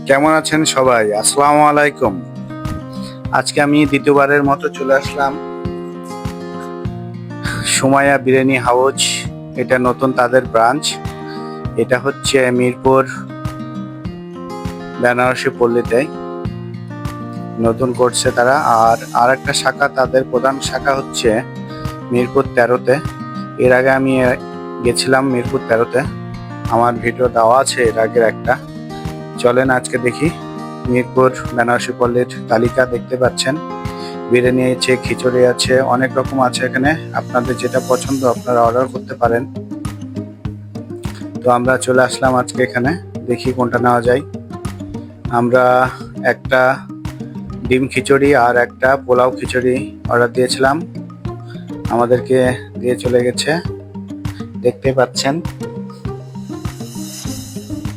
কেমন আছেন সবাই? আসসালামু আলাইকুম। আজকে আমি দ্বিতীয়বারের মতো চলে আসলাম সুমাইয়া বিরিয়ানি হাউস। এটা নতুন তাদের ব্রাঞ্চ। এটা হচ্ছে মিরপুর বেনারসি পল্লীতে নতুন করছে তারা। আর আরেকটা শাখা, তাদের প্রধান শাখা হচ্ছে মিরপুর 13-তে। এর আগে আমি গেছিলাম মিরপুর 13-তে, আমার ভিডিও দেওয়া আছে এর আগের একটা। চলেন আজকে দেখি। মিরপুর বেনারসি পল্লীর তালিকা দেখতে পাচ্ছেন। বিরিয়ানি আছে, খিচুড়ি আছে, অনেক রকম আছে এখানে। আপনাদের যেটা পছন্দ আপনারা অর্ডার করতে পারেন। তো আমরা চলে আসলাম আজকে এখানে, দেখি কোনটা নেওয়া যায়। আমরা একটা ডিম খিচুড়ি আর একটা পোলাও খিচুড়ি অর্ডার দিয়েছিলাম, আমাদেরকে দিয়ে চলে গেছে। দেখতে পাচ্ছেন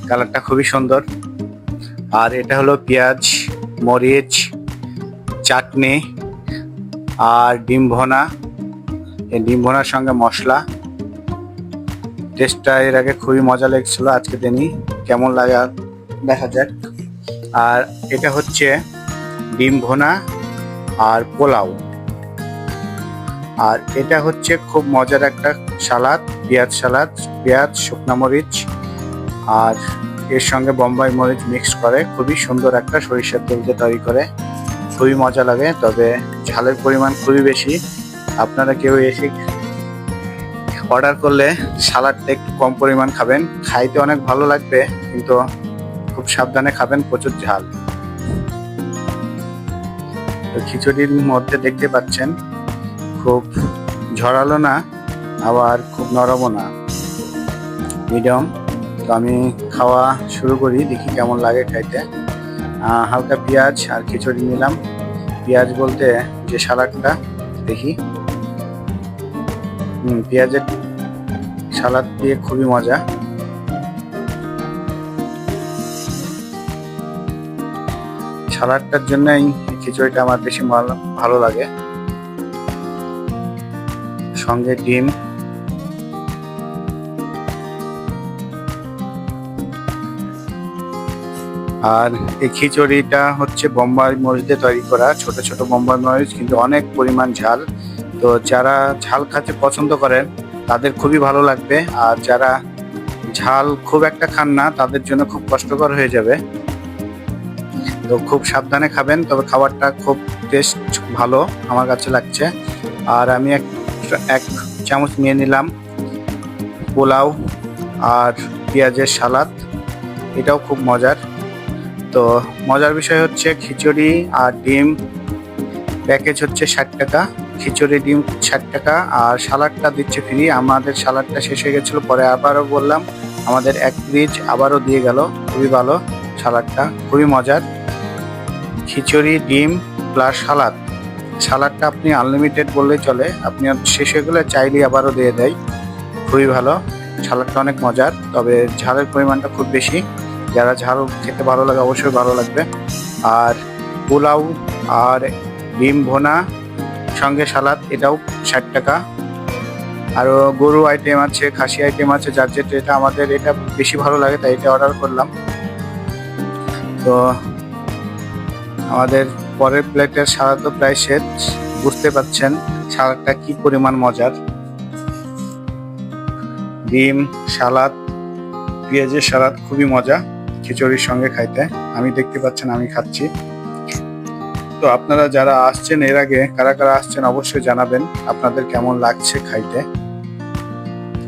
কালারটা খুবই সুন্দর। আর এটা হলো পেঁয়াজ, মরিচ, চাটনি আর ডিম ভোনা। এই ডিম ভোনার সঙ্গে মশলা। টেস্টটা এর আগে খুবই মজা লেগেছিল, আজকে দিনই কেমন লাগে দেখা যাক। আর এটা হচ্ছে ডিম ভোনা আর পোলাও। আর এটা হচ্ছে খুব মজার একটা সালাদ, পেঁয়াজ সালাদ। পেঁয়াজ, শুকনা মরিচ আর এর সঙ্গে বোম্বাই মরিচ মিক্স করে খুবই সুন্দর একটা সরিষার তেল দিয়ে তৈরি করে, খুবই মজা লাগে। তবে ঝালের পরিমাণ খুবই বেশি। আপনারা কেউ এসে অর্ডার করলে সালাডটা একটু কম পরিমাণ খাবেন, খাইতে অনেক ভালো লাগবে, কিন্তু খুব সাবধানে খাবেন, প্রচুর ঝাল। তো খিচুড়ির মধ্যে দেখতে পাচ্ছেন খুব ঝরালো না, আবার খুব নরমও না, মিডিয়াম। তো আমি খাওয়া শুরু করি, দেখি কেমন লাগে খাইতে। হালকা পেঁয়াজ আর খিচুড়ি নিলাম। পেঁয়াজ বলতে যে সালাডটা, দেখি। পেঁয়াজের সালাদ দিয়ে খুবই মজা। সালাডটার জন্যই খিচুড়িটা আমার বেশি ভালো লাগে। সঙ্গে ডিম। আর এই খিচুড়িটা হচ্ছে বোম্বাই মরিচ দিয়ে তৈরি করা, ছোট ছোট বোম্বাই মরিচ, কিন্তু অনেক পরিমাণ ঝাল। তো যারা ঝাল খেতে পছন্দ করেন তাদের খুবই ভালো লাগবে। আর যারা ঝাল খুব একটা খান না তাদের জন্য খুব কষ্টকর হয়ে যাবে। তো খুব সাবধানে খাবেন, তবে খাবারটা খুব টেস্ট ভালো আমার কাছে লাগছে। আর আমি এক চামচ নিয়ে নিলাম পোলাও আর পেঁয়াজের সালাদ, এটাও খুব মজার। তো মজার বিষয় হচ্ছে খিচুড়ি আর ডিম প্যাকেজ হচ্ছে 60 টাকা, খিচুড়ি ডিম 60 টাকা, আর সালাডটা দিচ্ছে ফ্রি। আমাদের সালাডটা শেষ হয়ে গেছিলো, পরে আবারও বললাম, আমাদের এক পিস আবারও দিয়ে গেল। খুবই ভালো সালাডটা, খুবই মজার। খিচুড়ি, ডিম প্লাস সালাদ। সালাডটা আপনি আনলিমিটেড বললেই চলে, আপনি শেষ হয়ে গেলে চাইলেই আবারও দিয়ে দেয়। খুবই ভালো সালাডটা, অনেক মজার। তবে ঝালের পরিমাণটা খুব বেশি, যারা ঝাল খেতে ভালো লাগে অবশ্যই ভালো লাগবে। আর পোলাও আর ডিম ভোনা সঙ্গে সালাদ, এটাও 60 টাকা। আরও গরু আইটেম আছে, খাসি আইটেম আছে, যার যেটা, এটা আমাদের এটা বেশি ভালো লাগে তাই এটা অর্ডার করলাম। তো আমাদের পরের প্লেটের সালাদ তো প্রায় শেষ, বুঝতে পারছেন সালাদটা কি পরিমাণ মজার। ডিম সালাদ, পেঁয়াজের সালাদ খুবই মজা খিচুড়ির সঙ্গে খাইতে। আমি দেখতে পাচ্ছেন আমি খাচ্ছি। তো আপনারা যারা আসছেন, এর আগে কারা কারা আসছেন অবশ্যই জানাবেন আপনাদের কেমন লাগছে খাইতে।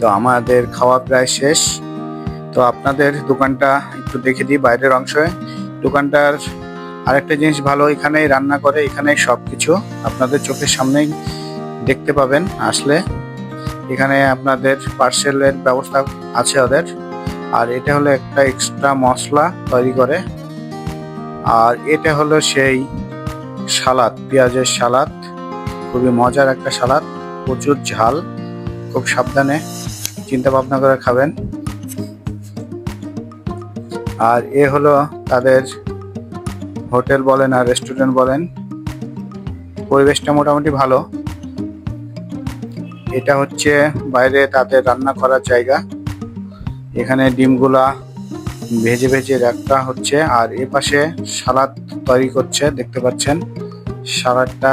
তো আমাদের খাওয়া প্রায় শেষ। তো আপনাদের দোকানটা একটু দেখে দিই, বাইরের অংশে। দোকানটার আরেকটা জিনিস ভালো, এখানেই রান্না করে, এখানেই সবকিছু আপনাদের চোখের সামনেই দেখতে পাবেন আসলে। এখানে আপনাদের পার্সেলের ব্যবস্থা আছে ওদের। আর এটা হলো একটা এক্সট্রা মশলা তৈরি করে। আর এটা হলো সেই সালাদ, পেঁয়াজের সালাদ, খুবই মজার একটা সালাদ, প্রচুর ঝাল, খুব সাবধানে চিন্তা ভাবনা করে খাবেন। আর এ হলো তাদের হোটেল বলেন আর রেস্টুরেন্ট বলেন, পরিবেশটা মোটামুটি ভালো। এটা হচ্ছে বাইরে তাদের রান্না করার জায়গা। এখানে ডিমগুলা ভেজে ভেজে রাখা হচ্ছে। আর এ পাশে সালাদ তৈরি করছে, দেখতে পাচ্ছেন সালাদটা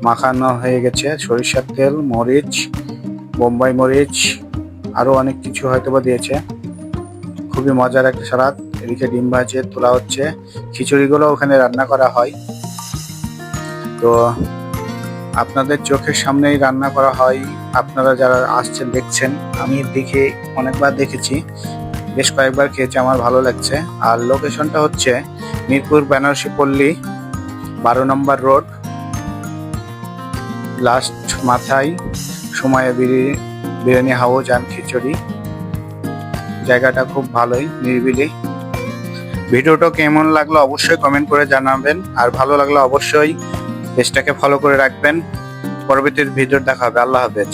মাখানো হয়ে গেছে, সরিষার তেল, মরিচ, বোম্বাই মরিচ, আরো অনেক কিছু হয়তোবা দিয়েছে। খুবই মজার একটা সালাদ। এদিকে ডিম ভাজে তোলা হচ্ছে, খিচুড়িগুলো ওখানে রান্না করা হয়। তো আপনাদের চোখের সামনেই রান্না করা হয়, আপনারা যারা আসছেন দেখছেন, আমি দেখে অনেকবার দেখেছি, বেশ কয়েকবার খেয়েছি, আমার ভালো লাগছে। আর লোকেশনটা হচ্ছে মিরপুর বেনারসি পল্লী 12 নম্বর রোড, লাস্ট মাথায় সময় বিরিয়ানি হাউস অ্যান্ড খিচুড়ি। জায়গাটা খুব ভালোই, নিরিবিলি। ভিডিওটা কেমন লাগলো অবশ্যই কমেন্ট করে জানাবেন, আর ভালো লাগলে অবশ্যই পেজটাকে ফলো করে রাখবেন। পরবর্তী ভিডিও দেখা হবে। আল্লাহ হাফেজ।